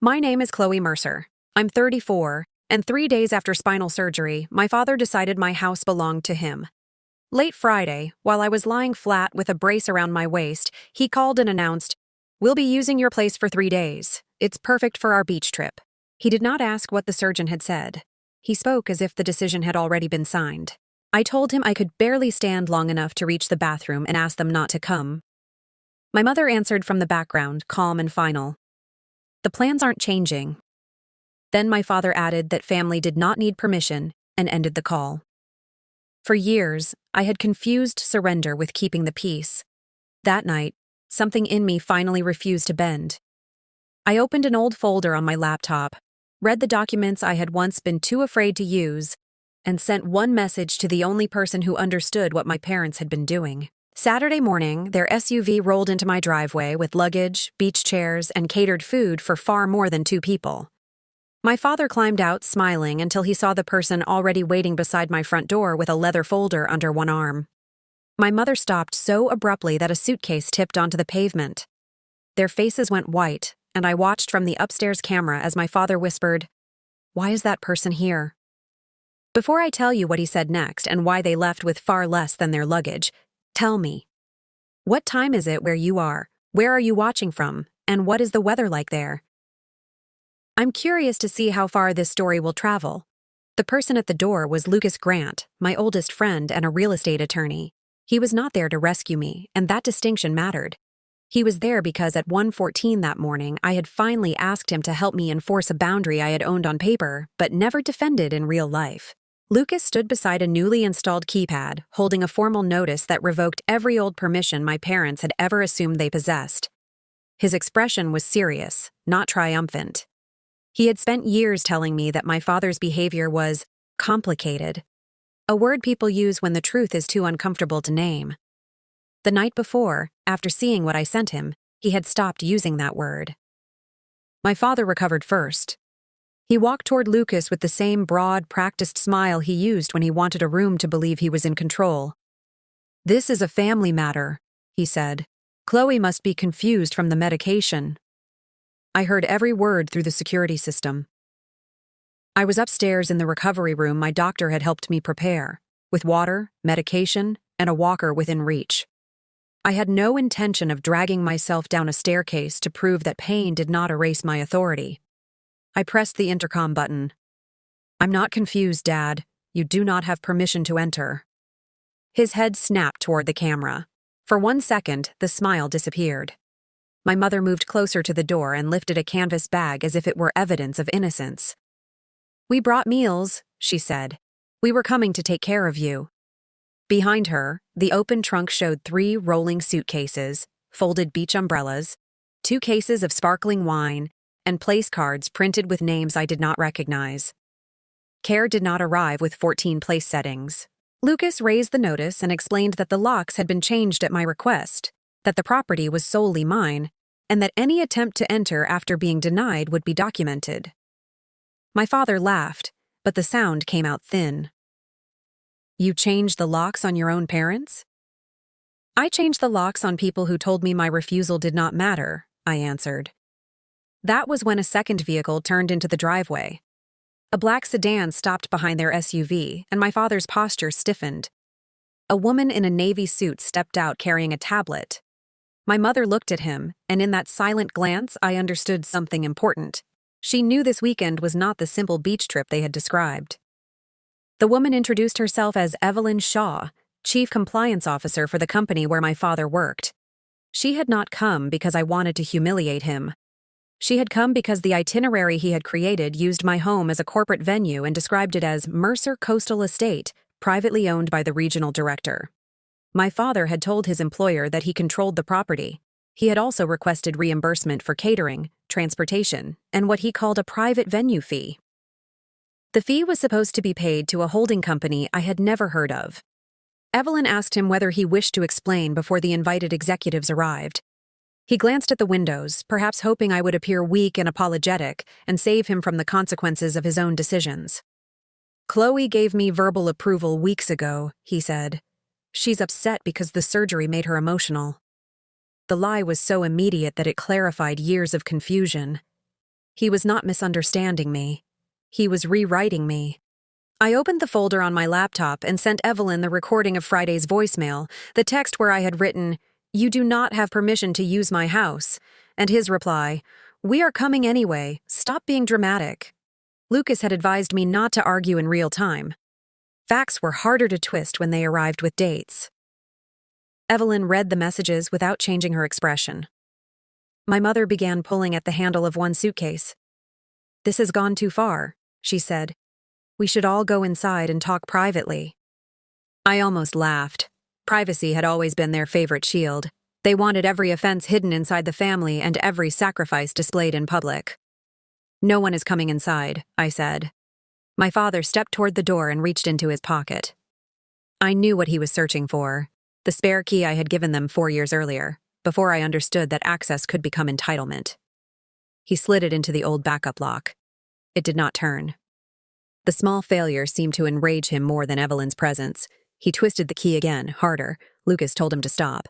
My name is Chloe Mercer. I'm 34, and 3 days after spinal surgery, my father decided my house belonged to him. Late Friday, while I was lying flat with a brace around my waist, he called and announced, "We'll be using your place for 3 days. It's perfect for our beach trip." He did not ask what the surgeon had said. He spoke as if the decision had already been signed. I told him I could barely stand long enough to reach the bathroom and asked them not to come. My mother answered from the background, calm and final. "The plans aren't changing." Then my father added that family did not need permission and ended the call. For years, I had confused surrender with keeping the peace. That night, something in me finally refused to bend. I opened an old folder on my laptop, read the documents I had once been too afraid to use, and sent one message to the only person who understood what my parents had been doing. Saturday morning, their SUV rolled into my driveway with luggage, beach chairs, and catered food for far more than 2 people. My father climbed out, smiling, until he saw the person already waiting beside my front door with a leather folder under one arm. My mother stopped so abruptly that a suitcase tipped onto the pavement. Their faces went white, and I watched from the upstairs camera as my father whispered, "Why is that person here?" Before I tell you what he said next and why they left with far less than their luggage, tell me. What time is it where you are? Where are you watching from? And what is the weather like there? I'm curious to see how far this story will travel. The person at the door was Lucas Grant, my oldest friend and a real estate attorney. He was not there to rescue me, and that distinction mattered. He was there because at 1:14 that morning, I had finally asked him to help me enforce a boundary I had owned on paper, but never defended in real life. Lucas stood beside a newly installed keypad, holding a formal notice that revoked every old permission my parents had ever assumed they possessed. His expression was serious, not triumphant. He had spent years telling me that my father's behavior was complicated, a word people use when the truth is too uncomfortable to name. The night before, after seeing what I sent him, he had stopped using that word. My father recovered first. He walked toward Lucas with the same broad, practiced smile he used when he wanted a room to believe he was in control. "This is a family matter," he said. "Chloe must be confused from the medication." I heard every word through the security system. I was upstairs in the recovery room my doctor had helped me prepare, with water, medication, and a walker within reach. I had no intention of dragging myself down a staircase to prove that pain did not erase my authority. I pressed the intercom button. "I'm not confused, Dad. You do not have permission to enter." His head snapped toward the camera. For 1 second, the smile disappeared. My mother moved closer to the door and lifted a canvas bag as if it were evidence of innocence. "We brought meals," she said. "We were coming to take care of you." Behind her, the open trunk showed 3 rolling suitcases, folded beach umbrellas, 2 cases of sparkling wine, and place cards printed with names I did not recognize. Care did not arrive with 14 place settings. Lucas raised the notice and explained that the locks had been changed at my request, that the property was solely mine, and that any attempt to enter after being denied would be documented. My father laughed, but the sound came out thin. "You changed the locks on your own parents?" "I changed the locks on people who told me my refusal did not matter," I answered. That was when a second vehicle turned into the driveway. A black sedan stopped behind their SUV, and my father's posture stiffened. A woman in a navy suit stepped out carrying a tablet. My mother looked at him, and in that silent glance I understood something important. She knew this weekend was not the simple beach trip they had described. The woman introduced herself as Evelyn Shaw, Chief Compliance Officer for the company where my father worked. She had not come because I wanted to humiliate him. She had come because the itinerary he had created used my home as a corporate venue and described it as Mercer Coastal Estate, privately owned by the regional director. My father had told his employer that he controlled the property. He had also requested reimbursement for catering, transportation, and what he called a private venue fee. The fee was supposed to be paid to a holding company I had never heard of. Evelyn asked him whether he wished to explain before the invited executives arrived. He glanced at the windows, perhaps hoping I would appear weak and apologetic and save him from the consequences of his own decisions. "Chloe gave me verbal approval weeks ago," he said. "She's upset because the surgery made her emotional." The lie was so immediate that it clarified years of confusion. He was not misunderstanding me. He was rewriting me. I opened the folder on my laptop and sent Evelyn the recording of Friday's voicemail, the text where I had written, "You do not have permission to use my house," and his reply, "We are coming anyway. Stop being dramatic." Lucas had advised me not to argue in real time. Facts were harder to twist when they arrived with dates. Evelyn read the messages without changing her expression. My mother began pulling at the handle of one suitcase. "This has gone too far," she said. "We should all go inside and talk privately." I almost laughed. Privacy had always been their favorite shield. They wanted every offense hidden inside the family and every sacrifice displayed in public. "No one is coming inside," I said. My father stepped toward the door and reached into his pocket. I knew what he was searching for, the spare key I had given them 4 years earlier, before I understood that access could become entitlement. He slid it into the old backup lock. It did not turn. The small failure seemed to enrage him more than Evelyn's presence. He twisted the key again, harder. Lucas told him to stop.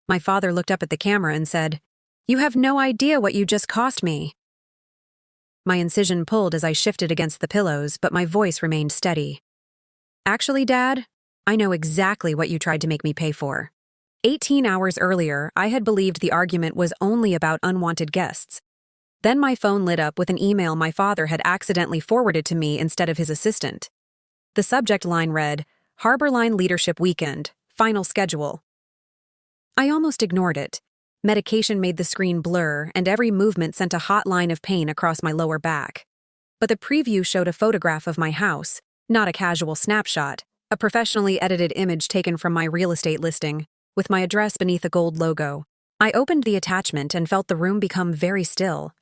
My father looked up at the camera and said, "You have no idea what you just cost me." My incision pulled as I shifted against the pillows, but my voice remained steady. "Actually, Dad, I know exactly what you tried to make me pay for. 18 hours earlier, I had believed the argument was only about unwanted guests. Then my phone lit up with an email my father had accidentally forwarded to me instead of his assistant. The subject line read, "Harbor Line Leadership Weekend, Final Schedule." I almost ignored it. Medication made the screen blur, and every movement sent a hot line of pain across my lower back. But the preview showed a photograph of my house, not a casual snapshot, a professionally edited image taken from my real estate listing, with my address beneath a gold logo. I opened the attachment and felt the room become very still.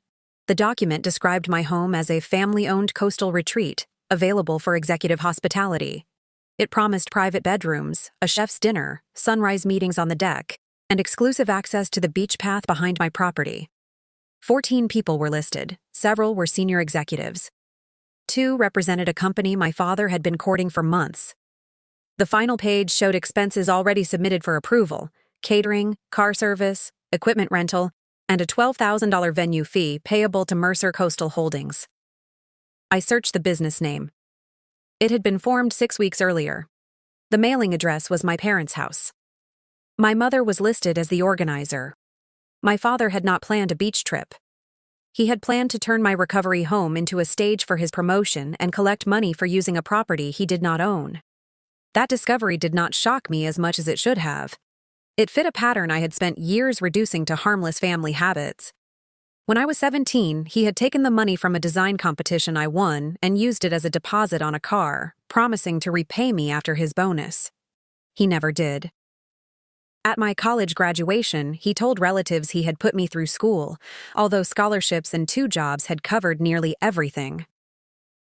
The document described my home as a family-owned coastal retreat, available for executive hospitality. It promised private bedrooms, a chef's dinner, sunrise meetings on the deck, and exclusive access to the beach path behind my property. 14 people were listed, several were senior executives. 2 represented a company my father had been courting for months. The final page showed expenses already submitted for approval: catering, car service, equipment rental, and a $12,000 venue fee payable to Mercer Coastal Holdings. I searched the business name. It had been formed 6 weeks earlier. The mailing address was my parents' house. My mother was listed as the organizer. My father had not planned a beach trip. He had planned to turn my recovery home into a stage for his promotion and collect money for using a property he did not own. That discovery did not shock me as much as it should have. It fit a pattern I had spent years reducing to harmless family habits. When I was 17, he had taken the money from a design competition I won and used it as a deposit on a car, promising to repay me after his bonus. He never did. At my college graduation, he told relatives he had put me through school, although scholarships and 2 jobs had covered nearly everything.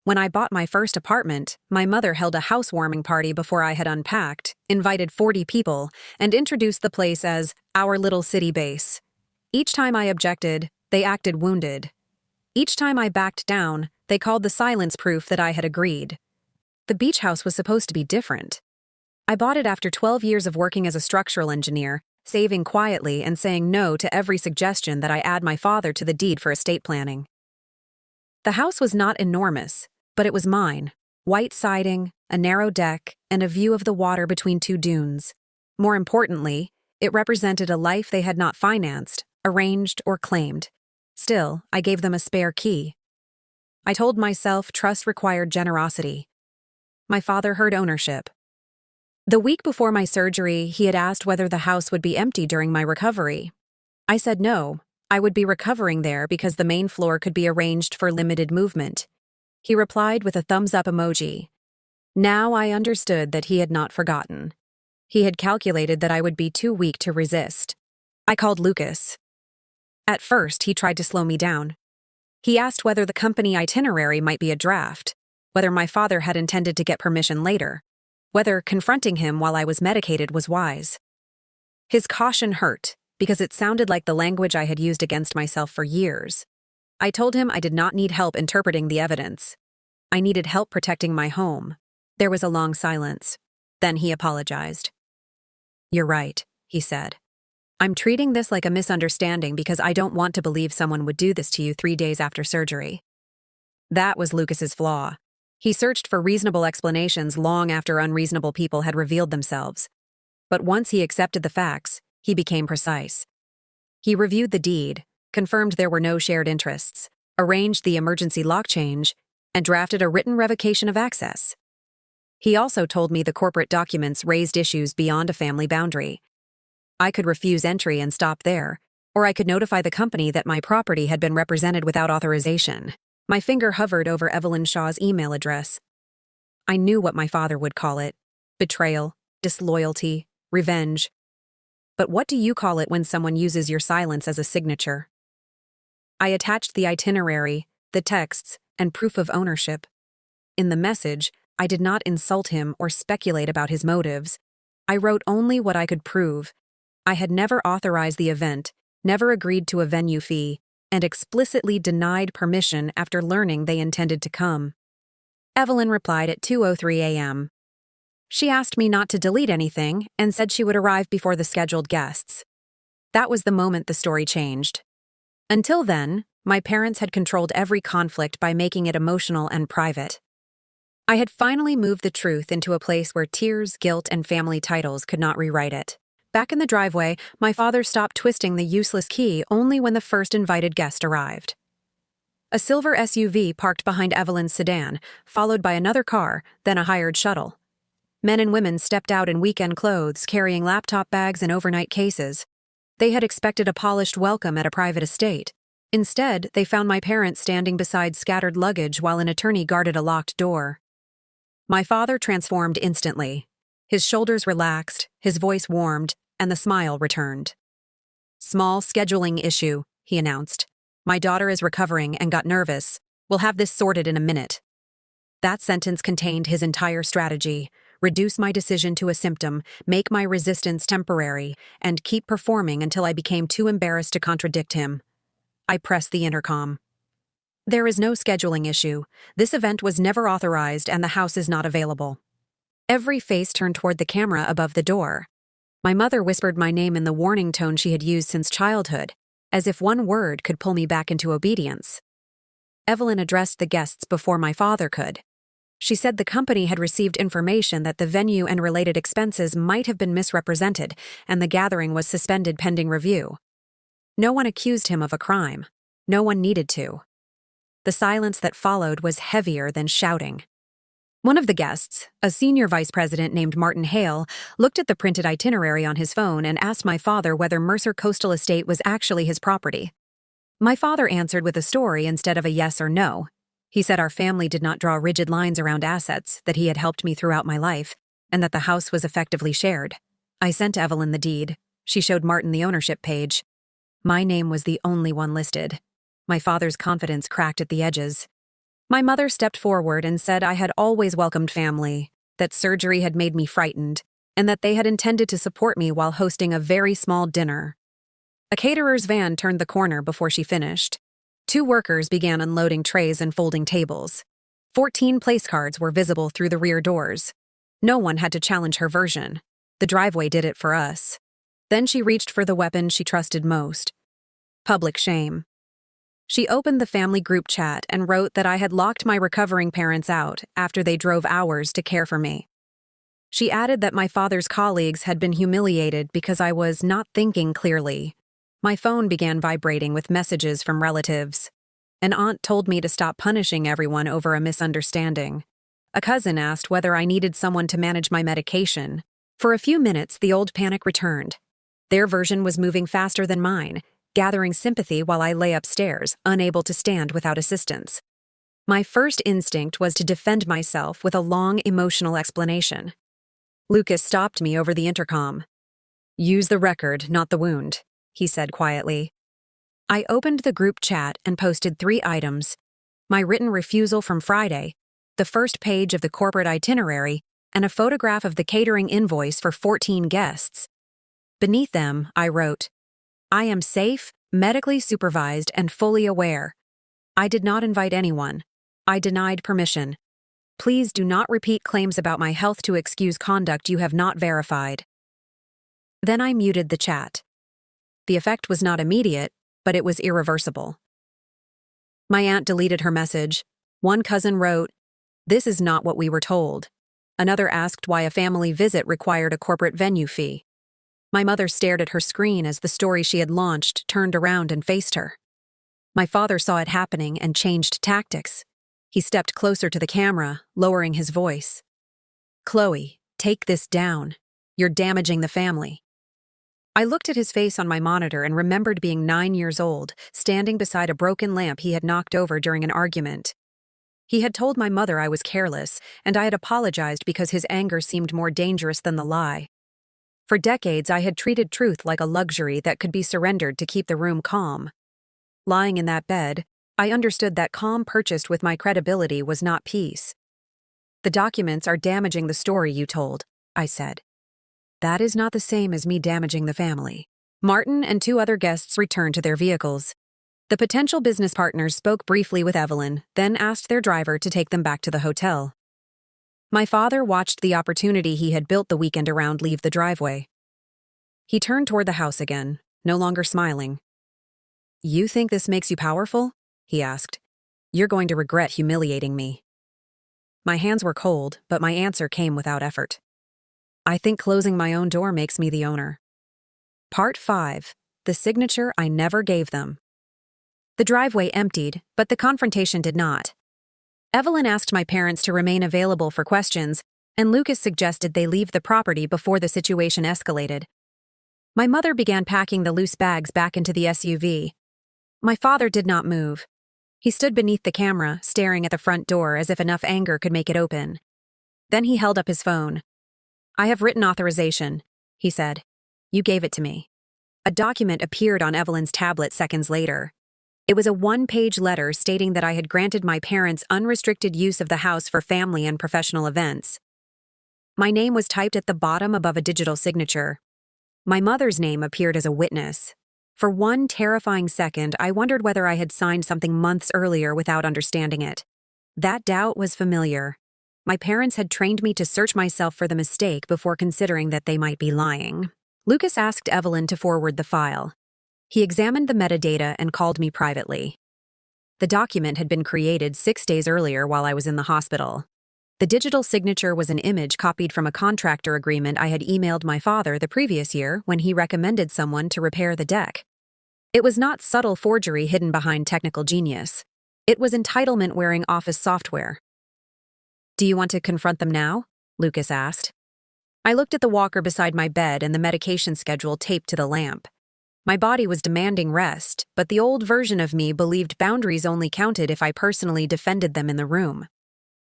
When I bought my first apartment, my mother held a housewarming party before I had unpacked, invited 40 people, and introduced the place as our little city base. Each time I objected, they acted wounded. Each time I backed down, they called the silence proof that I had agreed. The beach house was supposed to be different. I bought it after 12 years of working as a structural engineer, saving quietly and saying no to every suggestion that I add my father to the deed for estate planning. The house was not enormous, but it was mine. White siding, a narrow deck, and a view of the water between 2 dunes. More importantly, it represented a life they had not financed, arranged, or claimed. Still, I gave them a spare key. I told myself trust required generosity. My father heard ownership. The week before my surgery, he had asked whether the house would be empty during my recovery. I said no, I would be recovering there because the main floor could be arranged for limited movement. He replied with a thumbs-up emoji. Now I understood that he had not forgotten. He had calculated that I would be too weak to resist. I called Lucas. At first, he tried to slow me down. He asked whether the company itinerary might be a draft, whether my father had intended to get permission later, whether confronting him while I was medicated was wise. His caution hurt, because it sounded like the language I had used against myself for years. I told him I did not need help interpreting the evidence. I needed help protecting my home. There was a long silence. Then he apologized. "You're right," he said. I'm treating this like a misunderstanding because I don't want to believe someone would do this to you 3 days after surgery. That was Lucas's flaw. He searched for reasonable explanations long after unreasonable people had revealed themselves. But once he accepted the facts, he became precise. He reviewed the deed, confirmed there were no shared interests, arranged the emergency lock change, and drafted a written revocation of access. He also told me the corporate documents raised issues beyond a family boundary. I could refuse entry and stop there, or I could notify the company that my property had been represented without authorization. My finger hovered over Evelyn Shaw's email address. I knew what my father would call it: betrayal, disloyalty, revenge. But what do you call it when someone uses your silence as a signature? I attached the itinerary, the texts, and proof of ownership. In the message, I did not insult him or speculate about his motives. I wrote only what I could prove. I had never authorized the event, never agreed to a venue fee, and explicitly denied permission after learning they intended to come. Evelyn replied at 2:03 a.m. She asked me not to delete anything and said she would arrive before the scheduled guests. That was the moment the story changed. Until then, my parents had controlled every conflict by making it emotional and private. I had finally moved the truth into a place where tears, guilt, and family titles could not rewrite it. Back in the driveway, my father stopped twisting the useless key only when the first invited guest arrived. A silver SUV parked behind Evelyn's sedan, followed by another car, then a hired shuttle. Men and women stepped out in weekend clothes, carrying laptop bags and overnight cases. They had expected a polished welcome at a private estate. Instead, they found my parents standing beside scattered luggage while an attorney guarded a locked door. My father transformed instantly. His shoulders relaxed, his voice warmed, and the smile returned. "Small scheduling issue," he announced. "My daughter is recovering and got nervous. We'll have this sorted in a minute." That sentence contained his entire strategy: reduce my decision to a symptom, make my resistance temporary, and keep performing until I became too embarrassed to contradict him. I pressed the intercom. "There is no scheduling issue. This event was never authorized and the house is not available." Every face turned toward the camera above the door. My mother whispered my name in the warning tone she had used since childhood, as if one word could pull me back into obedience. Evelyn addressed the guests before my father could. She said the company had received information that the venue and related expenses might have been misrepresented, and the gathering was suspended pending review. No one accused him of a crime. No one needed to. The silence that followed was heavier than shouting. One of the guests, a senior vice president named Martin Hale, looked at the printed itinerary on his phone and asked my father whether Mercer Coastal Estate was actually his property. My father answered with a story instead of a yes or no. He said our family did not draw rigid lines around assets, that he had helped me throughout my life, and that the house was effectively shared. I sent Evelyn the deed. She showed Martin the ownership page. My name was the only one listed. My father's confidence cracked at the edges. My mother stepped forward and said I had always welcomed family, that surgery had made me frightened, and that they had intended to support me while hosting a very small dinner. A caterer's van turned the corner before she finished. 2 workers began unloading trays and folding tables. 14 place cards were visible through the rear doors. No one had to challenge her version. The driveway did it for us. Then she reached for the weapon she trusted most: public shame. She opened the family group chat and wrote that I had locked my recovering parents out after they drove hours to care for me. She added that my father's colleagues had been humiliated because I was not thinking clearly. My phone began vibrating with messages from relatives. An aunt told me to stop punishing everyone over a misunderstanding. A cousin asked whether I needed someone to manage my medication. For a few minutes, the old panic returned. Their version was moving faster than mine, gathering sympathy while I lay upstairs, unable to stand without assistance. My first instinct was to defend myself with a long, emotional explanation. Lucas stopped me over the intercom. "Use the record, not the wound," he said quietly. I opened the group chat and posted 3 items: my written refusal from Friday, the first page of the corporate itinerary, and a photograph of the catering invoice for 14 guests. Beneath them, I wrote, "I am safe, medically supervised, and fully aware. I did not invite anyone. I denied permission. Please do not repeat claims about my health to excuse conduct you have not verified." Then I muted the chat. The effect was not immediate, but it was irreversible. My aunt deleted her message. One cousin wrote, "This is not what we were told." Another asked why a family visit required a corporate venue fee. My mother stared at her screen as the story she had launched turned around and faced her. My father saw it happening and changed tactics. He stepped closer to the camera, lowering his voice. "Chloe, take this down. You're damaging the family." I looked at his face on my monitor and remembered being 9 years old, standing beside a broken lamp he had knocked over during an argument. He had told my mother I was careless, and I had apologized because his anger seemed more dangerous than the lie. For decades, I had treated truth like a luxury that could be surrendered to keep the room calm. Lying in that bed, I understood that calm purchased with my credibility was not peace. "The documents are damaging the story you told," I said. "That is not the same as me damaging the family." Martin and 2 other guests returned to their vehicles. The potential business partners spoke briefly with Evelyn, then asked their driver to take them back to the hotel. My father watched the opportunity he had built the weekend around leave the driveway. He turned toward the house again, no longer smiling. "You think this makes you powerful?" he asked. "You're going to regret humiliating me." My hands were cold, but my answer came without effort. "I think closing my own door makes me the owner." Part 5. The signature I never gave them. The driveway emptied, but the confrontation did not. Evelyn asked my parents to remain available for questions, and Lucas suggested they leave the property before the situation escalated. My mother began packing the loose bags back into the SUV. My father did not move. He stood beneath the camera, staring at the front door as if enough anger could make it open. Then he held up his phone. "I have written authorization," he said. "You gave it to me." A document appeared on Evelyn's tablet seconds later. It was a 1-page letter stating that I had granted my parents unrestricted use of the house for family and professional events. My name was typed at the bottom above a digital signature. My mother's name appeared as a witness. For one terrifying second, I wondered whether I had signed something months earlier without understanding it. That doubt was familiar. My parents had trained me to search myself for the mistake before considering that they might be lying. Lucas asked Evelyn to forward the file. He examined the metadata and called me privately. The document had been created 6 days earlier while I was in the hospital. The digital signature was an image copied from a contractor agreement I had emailed my father the previous year when he recommended someone to repair the deck. It was not subtle forgery hidden behind technical genius. It was entitlement wearing office software. "Do you want to confront them now?" Lucas asked. I looked at the walker beside my bed and the medication schedule taped to the lamp. My body was demanding rest, but the old version of me believed boundaries only counted if I personally defended them in the room.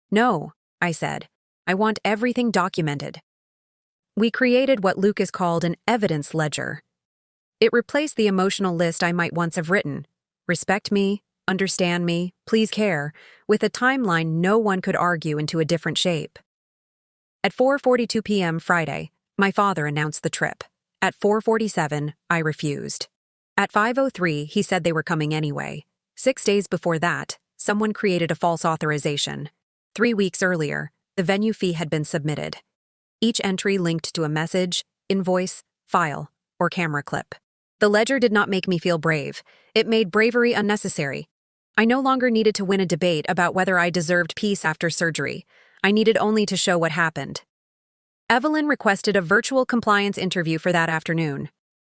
"No," I said. "I want everything documented." We created what Lucas called an evidence ledger. It replaced the emotional list I might once have written. Respect me, understand me, please care, with a timeline no one could argue into a different shape. At 4:42 p.m. Friday, my father announced the trip. At 4:47, I refused. At 5:03, he said they were coming anyway. 6 days before that, someone created a false authorization. 3 weeks earlier, the venue fee had been submitted. Each entry linked to a message, invoice, file, or camera clip. The ledger did not make me feel brave. It made bravery unnecessary. I no longer needed to win a debate about whether I deserved peace after surgery. I needed only to show what happened. Evelyn requested a virtual compliance interview for that afternoon.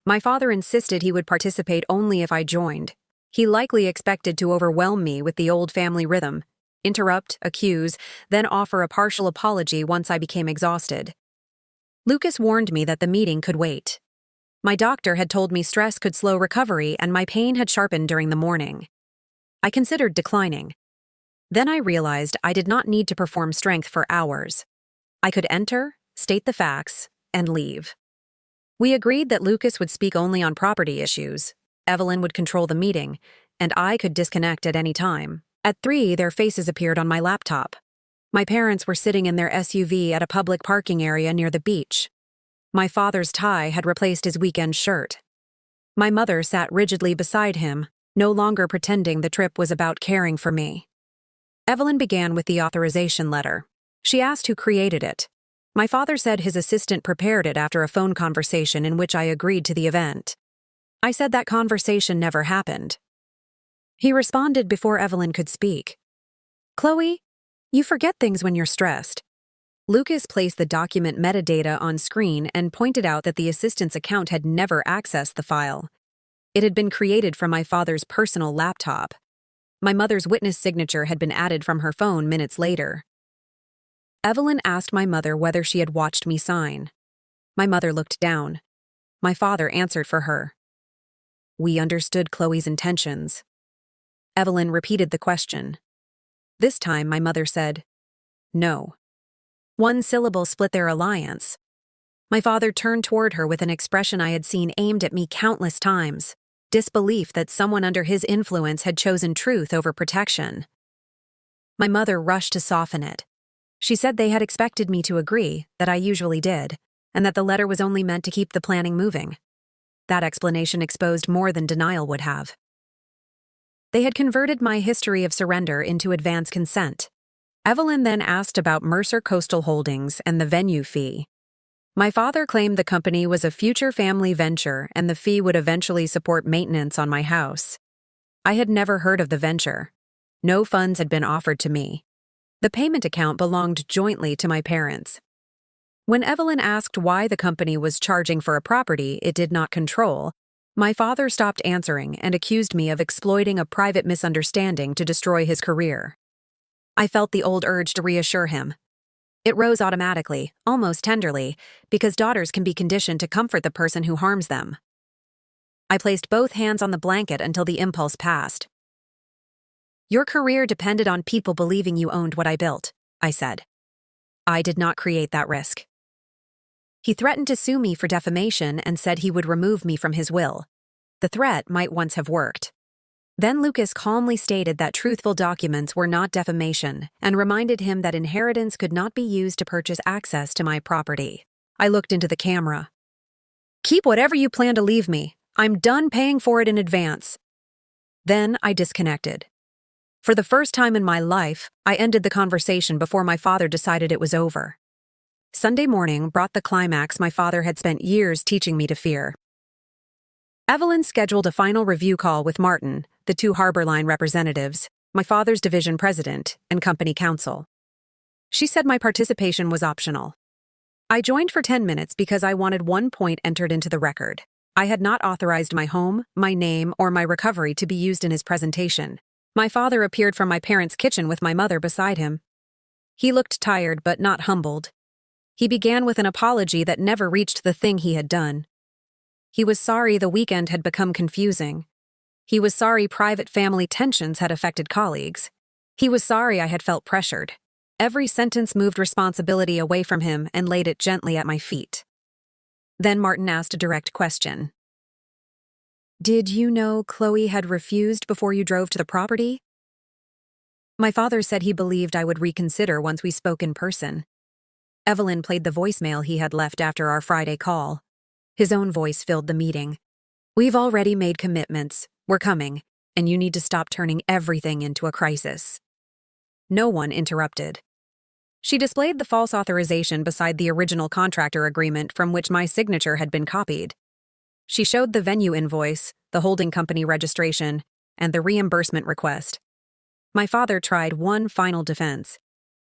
My father insisted he would participate only if I joined. He likely expected to overwhelm me with the old family rhythm, interrupt, accuse, then offer a partial apology once I became exhausted. Lucas warned me that the meeting could wait. My doctor had told me stress could slow recovery and my pain had sharpened during the morning. I considered declining. Then I realized I did not need to perform strength for hours. I could enter, state the facts, and leave. We agreed that Lucas would speak only on property issues, Evelyn would control the meeting, and I could disconnect at any time. At 3, their faces appeared on my laptop. My parents were sitting in their SUV at a public parking area near the beach. My father's tie had replaced his weekend shirt. My mother sat rigidly beside him, no longer pretending the trip was about caring for me. Evelyn began with the authorization letter. She asked who created it. My father said his assistant prepared it after a phone conversation in which I agreed to the event. I said that conversation never happened. He responded before Evelyn could speak. Chloe, you forget things when you're stressed. Lucas placed the document metadata on screen and pointed out that the assistant's account had never accessed the file. It had been created from my father's personal laptop. My mother's witness signature had been added from her phone minutes later. Evelyn asked my mother whether she had watched me sign. My mother looked down. My father answered for her. We understood Chloe's intentions. Evelyn repeated the question. This time, my mother said, no. One syllable split their alliance. My father turned toward her with an expression I had seen aimed at me countless times, disbelief that someone under his influence had chosen truth over protection. My mother rushed to soften it. She said they had expected me to agree, that I usually did, and that the letter was only meant to keep the planning moving. That explanation exposed more than denial would have. They had converted my history of surrender into advance consent. Evelyn then asked about Mercer Coastal Holdings and the venue fee. My father claimed the company was a future family venture and the fee would eventually support maintenance on my house. I had never heard of the venture. No funds had been offered to me. The payment account belonged jointly to my parents. When Evelyn asked why the company was charging for a property it did not control, my father stopped answering and accused me of exploiting a private misunderstanding to destroy his career. I felt the old urge to reassure him. It rose automatically, almost tenderly, because daughters can be conditioned to comfort the person who harms them. I placed both hands on the blanket until the impulse passed. Your career depended on people believing you owned what I built, I said. I did not create that risk. He threatened to sue me for defamation and said he would remove me from his will. The threat might once have worked. Then Lucas calmly stated that truthful documents were not defamation and reminded him that inheritance could not be used to purchase access to my property. I looked into the camera. Keep whatever you plan to leave me. I'm done paying for it in advance. Then I disconnected. For the first time in my life, I ended the conversation before my father decided it was over. Sunday morning brought the climax my father had spent years teaching me to fear. Evelyn scheduled a final review call with Martin, the two Harbor Line representatives, my father's division president, and company counsel. She said my participation was optional. I joined for 10 minutes because I wanted one point entered into the record. I had not authorized my home, my name, or my recovery to be used in his presentation. My father appeared from my parents' kitchen with my mother beside him. He looked tired but not humbled. He began with an apology that never reached the thing he had done. He was sorry the weekend had become confusing. He was sorry private family tensions had affected colleagues. He was sorry I had felt pressured. Every sentence moved responsibility away from him and laid it gently at my feet. Then Martin asked a direct question. Did you know Chloe had refused before you drove to the property? My father said he believed I would reconsider once we spoke in person. Evelyn played the voicemail he had left after our Friday call. His own voice filled the meeting. We've already made commitments. We're coming, and you need to stop turning everything into a crisis. No one interrupted. She displayed the false authorization beside the original contractor agreement from which my signature had been copied. She showed the venue invoice, the holding company registration, and the reimbursement request. My father tried one final defense.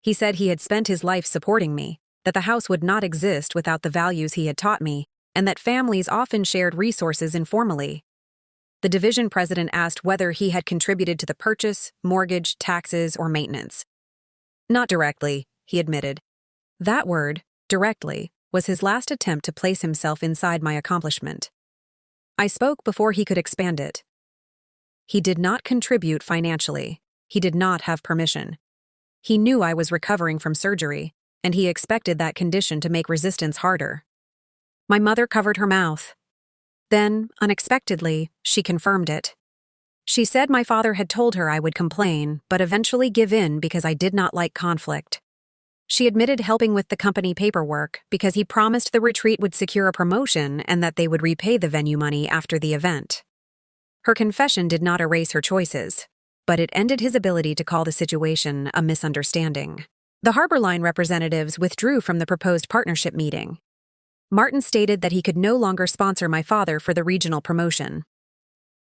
He said he had spent his life supporting me, that the house would not exist without the values he had taught me, and that families often shared resources informally. The division president asked whether he had contributed to the purchase, mortgage, taxes, or maintenance. Not directly, he admitted. That word, directly, was his last attempt to place himself inside my accomplishment. I spoke before he could expand it. He did not contribute financially. He did not have permission. He knew I was recovering from surgery, and he expected that condition to make resistance harder. My mother covered her mouth. Then, unexpectedly, she confirmed it. She said my father had told her I would complain, but eventually give in because I did not like conflict. She admitted helping with the company paperwork because he promised the retreat would secure a promotion and that they would repay the venue money after the event. Her confession did not erase her choices, but it ended his ability to call the situation a misunderstanding. The Harbor Line representatives withdrew from the proposed partnership meeting. Martin stated that he could no longer sponsor my father for the regional promotion.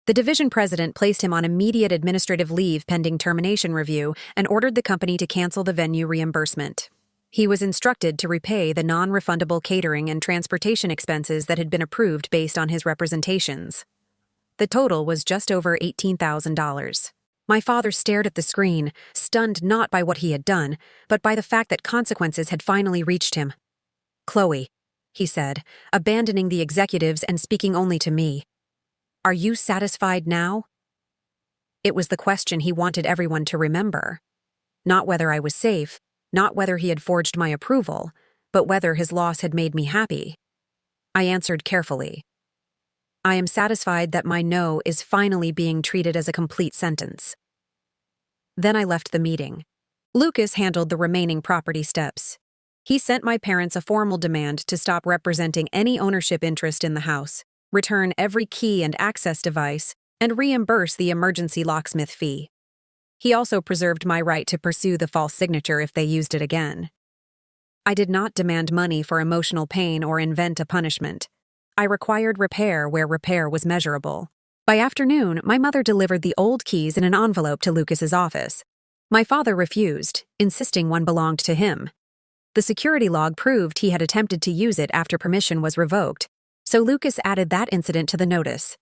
The division president placed him on immediate administrative leave pending termination review and ordered the company to cancel the venue reimbursement. He was instructed to repay the non-refundable catering and transportation expenses that had been approved based on his representations. The total was just over $18,000. My father stared at the screen, stunned not by what he had done, but by the fact that consequences had finally reached him. "Chloe," he said, abandoning the executives and speaking only to me. "Are you satisfied now?" It was the question he wanted everyone to remember. Not whether I was safe, not whether he had forged my approval, but whether his loss had made me happy. I answered carefully. "I am satisfied that my no is finally being treated as a complete sentence." Then I left the meeting. Lucas handled the remaining property steps. He sent my parents a formal demand to stop representing any ownership interest in the house, return every key and access device, and reimburse the emergency locksmith fee. He also preserved my right to pursue the false signature if they used it again. I did not demand money for emotional pain or invent a punishment. I required repair where repair was measurable. By afternoon, my mother delivered the old keys in an envelope to Lucas's office. My father refused, insisting one belonged to him. The security log proved he had attempted to use it after permission was revoked, so Lucas added that incident to the notice.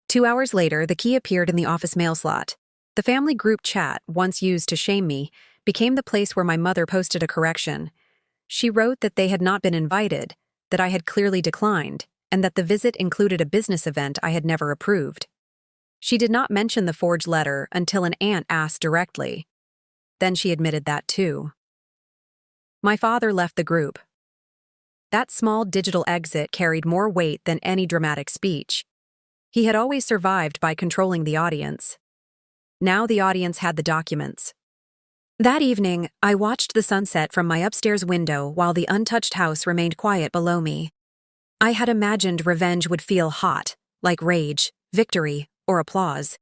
2 hours later, the key appeared in the office mail slot. The family group chat, once used to shame me, became the place where my mother posted a correction. She wrote that they had not been invited, that I had clearly declined, and that the visit included a business event I had never approved. She did not mention the forged letter until an aunt asked directly. Then she admitted that too. My father left the group. That small digital exit carried more weight than any dramatic speech. He had always survived by controlling the audience. Now the audience had the documents. That evening, I watched the sunset from my upstairs window while the untouched house remained quiet below me. I had imagined revenge would feel hot, like rage, victory, or applause.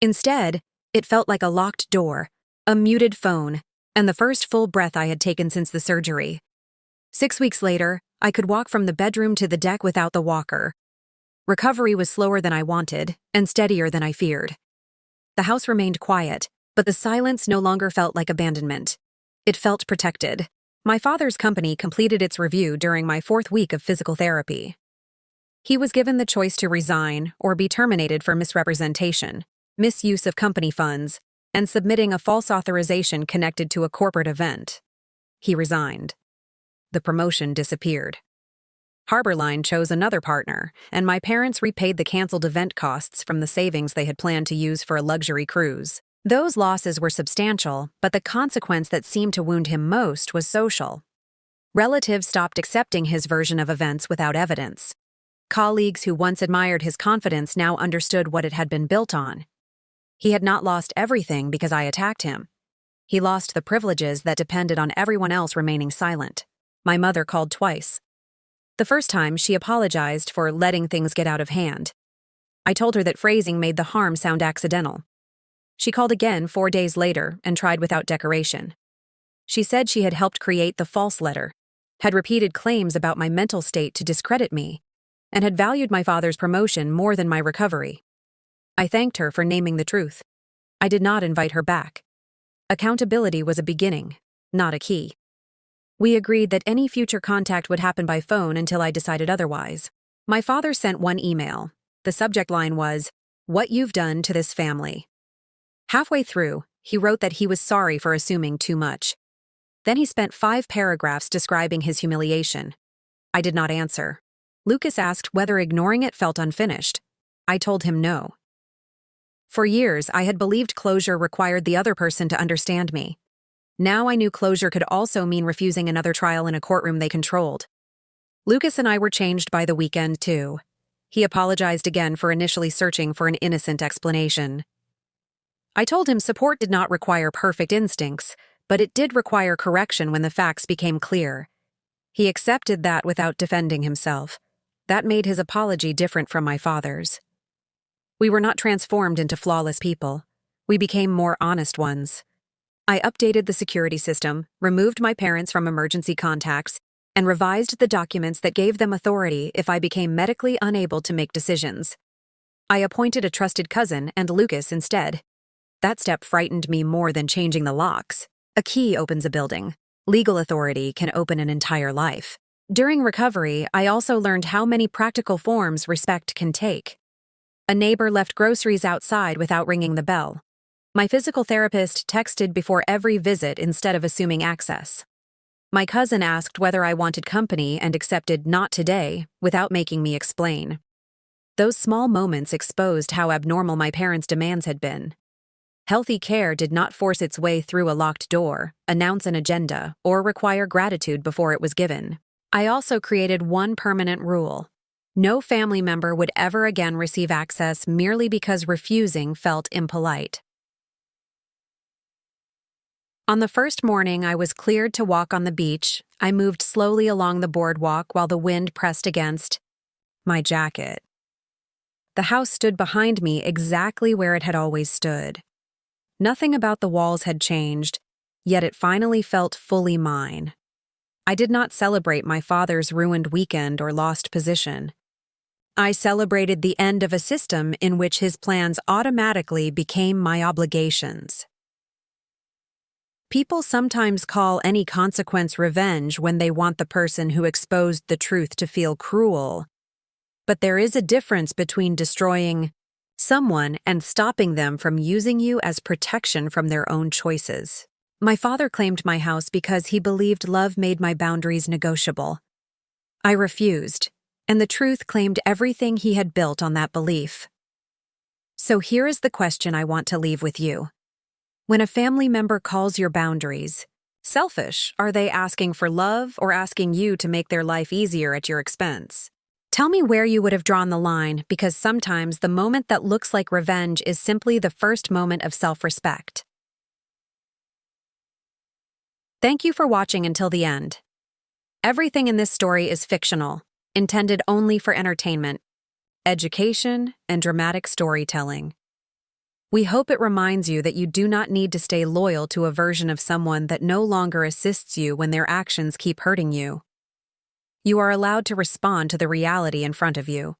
Instead, it felt like a locked door, a muted phone, and the first full breath I had taken since the surgery. 6 weeks later, I could walk from the bedroom to the deck without the walker. Recovery was slower than I wanted, and steadier than I feared. The house remained quiet, but the silence no longer felt like abandonment. It felt protected. My father's company completed its review during my 4th week of physical therapy. He was given the choice to resign or be terminated for misrepresentation, misuse of company funds, and submitting a false authorization connected to a corporate event. He resigned. The promotion disappeared. Harborline chose another partner, and my parents repaid the canceled event costs from the savings they had planned to use for a luxury cruise. Those losses were substantial, but the consequence that seemed to wound him most was social. Relatives stopped accepting his version of events without evidence. Colleagues who once admired his confidence now understood what it had been built on. He had not lost everything because I attacked him. He lost the privileges that depended on everyone else remaining silent. My mother called twice. The first time, she apologized for letting things get out of hand. I told her that phrasing made the harm sound accidental. She called again 4 days later and tried without decoration. She said she had helped create the false letter, had repeated claims about my mental state to discredit me, and had valued my father's promotion more than my recovery. I thanked her for naming the truth. I did not invite her back. Accountability was a beginning, not a key. We agreed that any future contact would happen by phone until I decided otherwise. My father sent one email. The subject line was, "What you've done to this family." Halfway through, he wrote that he was sorry for assuming too much. Then he spent 5 paragraphs describing his humiliation. I did not answer. Lucas asked whether ignoring it felt unfinished. I told him no. For years, I had believed closure required the other person to understand me. Now I knew closure could also mean refusing another trial in a courtroom they controlled. Lucas and I were changed by the weekend, too. He apologized again for initially searching for an innocent explanation. I told him support did not require perfect instincts, but it did require correction when the facts became clear. He accepted that without defending himself. That made his apology different from my father's. We were not transformed into flawless people. We became more honest ones. I updated the security system, removed my parents from emergency contacts, and revised the documents that gave them authority if I became medically unable to make decisions. I appointed a trusted cousin and Lucas instead. That step frightened me more than changing the locks. A key opens a building. Legal authority can open an entire life. During recovery, I also learned how many practical forms respect can take. A neighbor left groceries outside without ringing the bell. My physical therapist texted before every visit instead of assuming access. My cousin asked whether I wanted company and accepted "not today" without making me explain. Those small moments exposed how abnormal my parents' demands had been. Healthy care did not force its way through a locked door, announce an agenda, or require gratitude before it was given. I also created one permanent rule. No family member would ever again receive access merely because refusing felt impolite. On the first morning I was cleared to walk on the beach, I moved slowly along the boardwalk while the wind pressed against my jacket. The house stood behind me exactly where it had always stood. Nothing about the walls had changed, yet it finally felt fully mine. I did not celebrate my father's ruined weekend or lost position. I celebrated the end of a system in which his plans automatically became my obligations. People sometimes call any consequence revenge when they want the person who exposed the truth to feel cruel. But there is a difference between destroying someone and stopping them from using you as protection from their own choices. My father claimed my house because he believed love made my boundaries negotiable. I refused, and the truth claimed everything he had built on that belief. So here is the question I want to leave with you. When a family member calls your boundaries selfish, are they asking for love or asking you to make their life easier at your expense? Tell me where you would have drawn the line, because sometimes the moment that looks like revenge is simply the first moment of self-respect. Thank you for watching until the end. Everything in this story is fictional, intended only for entertainment, education, and dramatic storytelling. We hope it reminds you that you do not need to stay loyal to a version of someone that no longer assists you when their actions keep hurting you. You are allowed to respond to the reality in front of you.